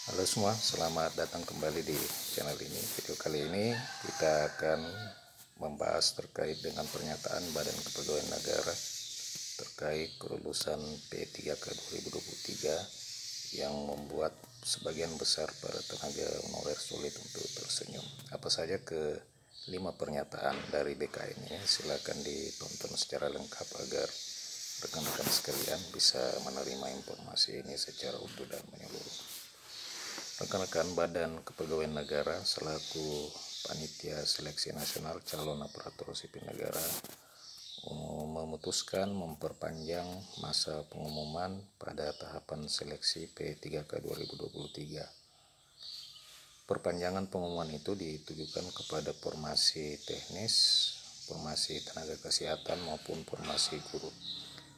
Halo semua, selamat datang kembali di channel ini. Video kali ini kita akan membahas terkait dengan pernyataan Badan Kepegawaian Negara terkait kelulusan P3K 2023 yang membuat sebagian besar para tenaga honorer sulit untuk tersenyum. Apa saja kelima pernyataan dari BKN ini? Silakan ditonton secara lengkap agar rekan-rekan sekalian bisa menerima informasi ini secara utuh dan menyeluruh. Rekan-rekan Badan Kepegawaian Negara selaku Panitia Seleksi Nasional Calon Aparatur Sipil Negara memutuskan memperpanjang masa pengumuman pada tahapan seleksi P3K 2023. Perpanjangan pengumuman itu ditujukan kepada formasi teknis, formasi tenaga kesehatan maupun formasi guru.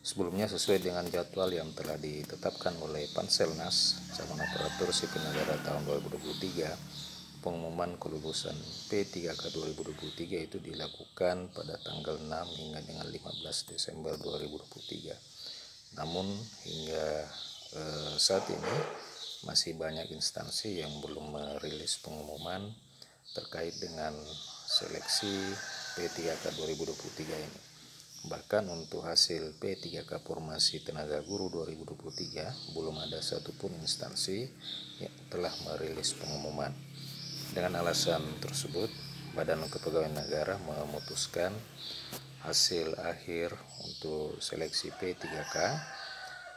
Sebelumnya sesuai dengan jadwal yang telah ditetapkan oleh Panselnas Calon Aparatur Sipil Negara tahun 2023, pengumuman kelulusan P3K 2023 itu dilakukan pada tanggal 6 hingga dengan 15 Desember 2023. Namun hingga saat ini masih banyak instansi yang belum merilis pengumuman terkait dengan seleksi P3K 2023 ini. Bahkan untuk hasil P3K Formasi Tenaga Guru 2023 belum ada satupun instansi yang telah merilis pengumuman. Dengan alasan tersebut, Badan Kepegawaian Negara memutuskan hasil akhir untuk seleksi P3K,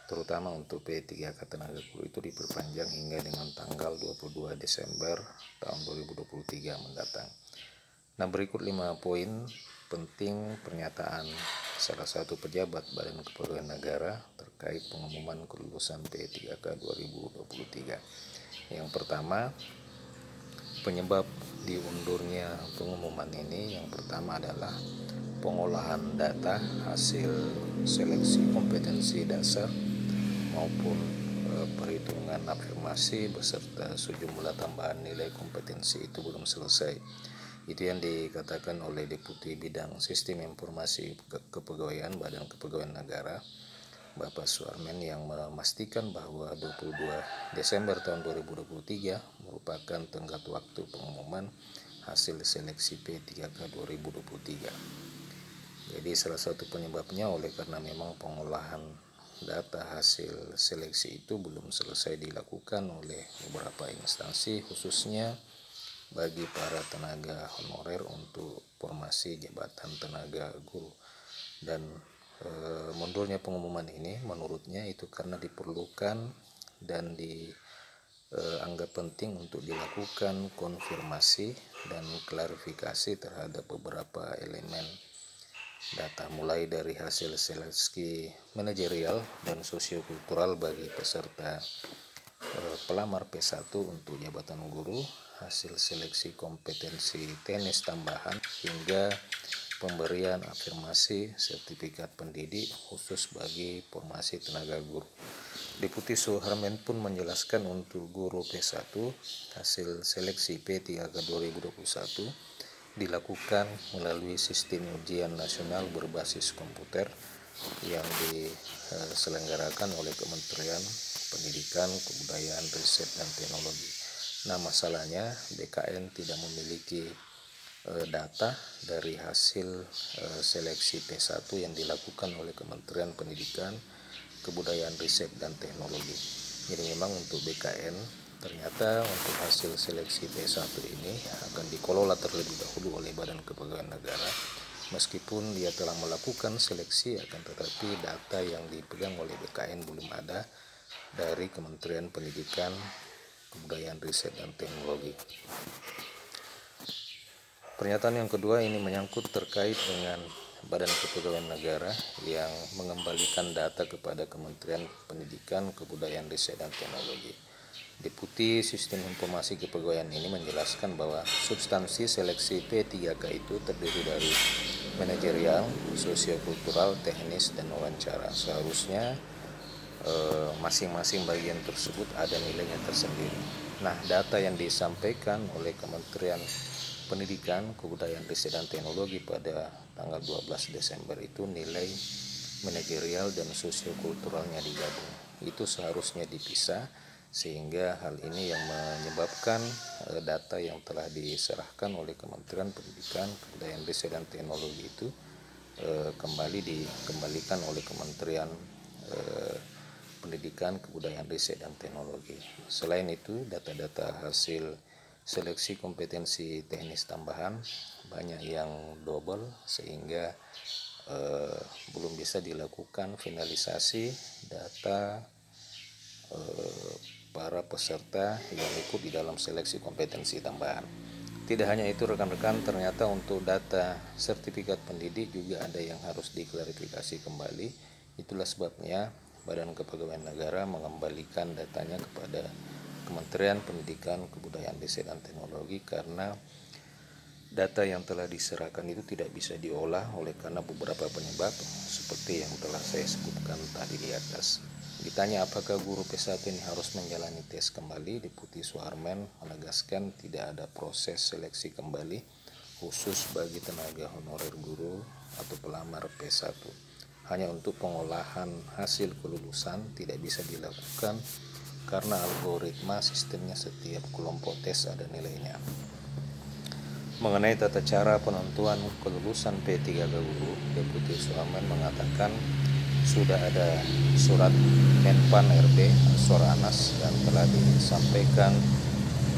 terutama untuk P3K Tenaga Guru itu diperpanjang hingga dengan tanggal 22 Desember tahun 2023 mendatang. Nah, berikut 5 poin penting pernyataan salah satu pejabat Badan Kepegawaian Negara terkait pengumuman kelulusan P3K 2023. Yang pertama, penyebab diundurnya pengumuman ini yang pertama adalah pengolahan data hasil seleksi kompetensi dasar maupun perhitungan afirmasi beserta sejumlah tambahan nilai kompetensi itu belum selesai. Itu yang dikatakan oleh Deputi Bidang Sistem Informasi Kepegawaian Badan Kepegawaian Negara, Bapak Suarmen, yang memastikan bahwa 22 Desember tahun 2023 merupakan tenggat waktu pengumuman hasil seleksi P3K 2023. Jadi salah satu penyebabnya oleh karena memang pengolahan data hasil seleksi itu belum selesai dilakukan oleh beberapa instansi, khususnya bagi para tenaga honorer untuk formasi jabatan tenaga guru. Dan mundurnya pengumuman ini menurutnya itu karena diperlukan dan dianggap penting untuk dilakukan konfirmasi dan klarifikasi terhadap beberapa elemen data, mulai dari hasil seleksi manajerial dan sosiokultural bagi peserta pelamar P1 untuk jabatan guru, hasil seleksi kompetensi teknis tambahan, hingga pemberian afirmasi sertifikat pendidik khusus bagi formasi tenaga guru. Deputi Suharmen pun menjelaskan untuk guru P1 hasil seleksi P3K 2021 dilakukan melalui sistem ujian nasional berbasis komputer yang diselenggarakan oleh Kementerian Pendidikan, Kebudayaan, Riset, dan Teknologi. Nah, masalahnya BKN tidak memiliki data dari hasil seleksi P1 yang dilakukan oleh Kementerian Pendidikan, Kebudayaan, Riset, dan Teknologi. Jadi memang untuk BKN ternyata untuk hasil seleksi P1 ini akan dikelola terlebih dahulu oleh Badan Kepegawaian Negara. Meskipun dia telah melakukan seleksi, akan tetapi data yang dipegang oleh BKN belum ada dari Kementerian Pendidikan, Kebudayaan, Riset, dan Teknologi. Pernyataan yang kedua ini menyangkut terkait dengan Badan Kepegawaian Negara yang mengembalikan data kepada Kementerian Pendidikan, Kebudayaan, Riset, dan Teknologi. Deputi Sistem Informasi Kepegawaian ini menjelaskan bahwa substansi seleksi P3K itu terdiri dari manajerial, sosiokultural, teknis, dan wawancara. Seharusnya masing-masing bagian tersebut ada nilainya tersendiri. Nah, data yang disampaikan oleh Kementerian Pendidikan, Kebudayaan, Riset, dan Teknologi pada tanggal 12 Desember itu nilai manajerial dan sosiokulturalnya digabung. Itu seharusnya dipisah sehingga hal ini yang menyebabkan data yang telah diserahkan oleh Kementerian Pendidikan, Kebudayaan, Riset dan Teknologi itu kembali dikembalikan oleh Kementerian Pendidikan, Kebudayaan, Riset dan Teknologi. Selain itu, data-data hasil seleksi kompetensi teknis tambahan banyak yang double sehingga belum bisa dilakukan finalisasi data para peserta yang ikut di dalam seleksi kompetensi tambahan. Tidak hanya itu rekan-rekan, ternyata untuk data sertifikat pendidik juga ada yang harus diklarifikasi kembali. Itulah sebabnya Badan Kepegawaian Negara mengembalikan datanya kepada Kementerian Pendidikan, Kebudayaan, Riset dan Teknologi karena data yang telah diserahkan itu tidak bisa diolah oleh karena beberapa penyebab seperti yang telah saya sebutkan tadi di atas. Ditanya apakah guru P1 ini harus menjalani tes kembali, Deputi Suharmen menegaskan tidak ada proses seleksi kembali khusus bagi tenaga honorer guru atau pelamar P1. Hanya untuk pengolahan hasil kelulusan tidak bisa dilakukan karena algoritma sistemnya setiap kelompok tes ada nilainya. Mengenai tata cara penentuan kelulusan P3K guru, Deputi Suharmen mengatakan sudah ada surat Menpan RB Soraanas dan telah disampaikan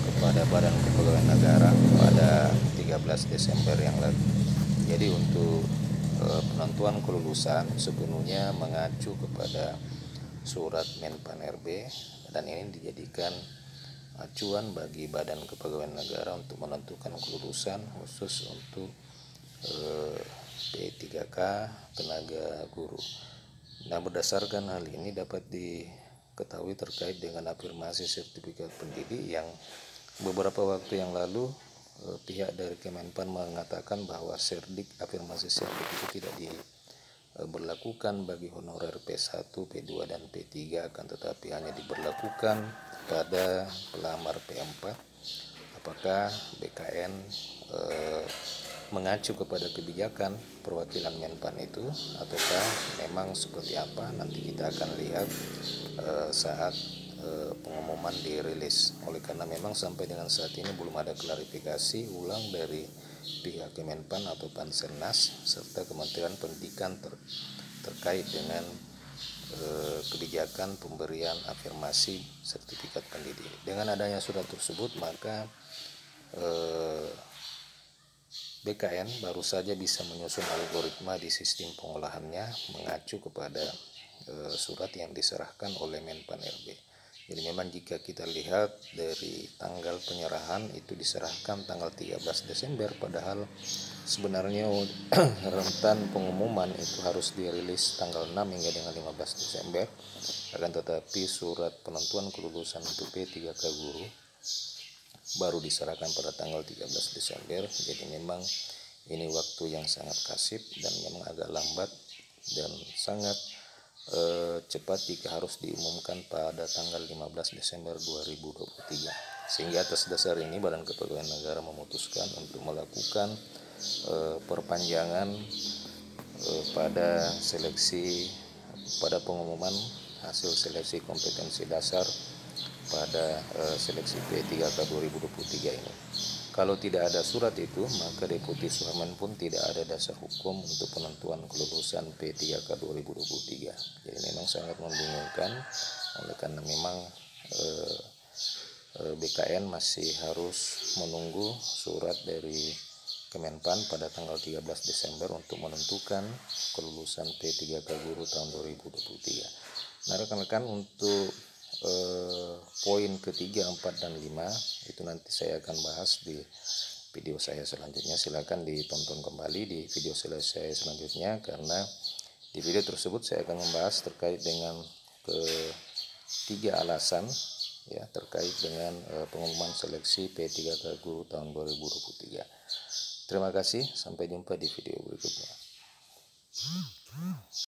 kepada Badan Kepegawaian Negara pada 13 Desember yang lalu. Jadi untuk penentuan kelulusan sepenuhnya mengacu kepada surat Menpan RB dan ini dijadikan acuan bagi Badan Kepegawaian Negara untuk menentukan kelulusan khusus untuk P3K tenaga guru. Nah, berdasarkan hal ini dapat diketahui terkait dengan afirmasi sertifikat pendidik yang beberapa waktu yang lalu pihak dari Kemenpan mengatakan bahwa afirmasi serdik itu tidak diberlakukan bagi honorer P1, P2 dan P3 akan tetapi hanya diberlakukan pada pelamar P4. Apakah BKN mengacu kepada kebijakan perwakilan Menpan itu ataukah memang seperti apa, nanti kita akan lihat saat pengumuman dirilis. Oleh karena memang sampai dengan saat ini belum ada klarifikasi ulang dari pihak Kemenpan atau Panselnas serta Kementerian Pendidikan terkait dengan kebijakan pemberian afirmasi sertifikat pendidik. Dengan adanya surat tersebut maka BKN baru saja bisa menyusun algoritma di sistem pengolahannya mengacu kepada surat yang diserahkan oleh Menpan RB. Jadi memang jika kita lihat dari tanggal penyerahan itu diserahkan tanggal 13 Desember padahal sebenarnya rentan pengumuman itu harus dirilis tanggal 6 hingga dengan 15 Desember. Akan tetapi surat penentuan kelulusan untuk P3K guru baru diserahkan pada tanggal 13 Desember. Jadi memang ini waktu yang sangat kasib dan memang agak lambat dan sangat cepat jika harus diumumkan pada tanggal 15 Desember 2023. Sehingga atas dasar ini Badan Kepegawaian Negara memutuskan untuk melakukan perpanjangan pada pengumuman hasil seleksi kompetensi dasar pada seleksi P3K 2023 ini. Kalau tidak ada surat itu, maka Deputi Suharmen pun tidak ada dasar hukum untuk penentuan kelulusan P3K 2023. Jadi memang sangat membingungkan, oleh karena memang BKN masih harus menunggu surat dari Kemenpan pada tanggal 13 Desember untuk menentukan kelulusan P3K guru tahun 2023. Nah rekan-rekan, untuk poin ketiga, 4, dan 5 itu nanti saya akan bahas di video saya selanjutnya. Silakan ditonton kembali di video saya selanjutnya karena di video tersebut saya akan membahas terkait dengan ketiga alasan ya terkait dengan pengumuman seleksi P3K guru tahun 2023. Terima kasih, sampai jumpa di video berikutnya.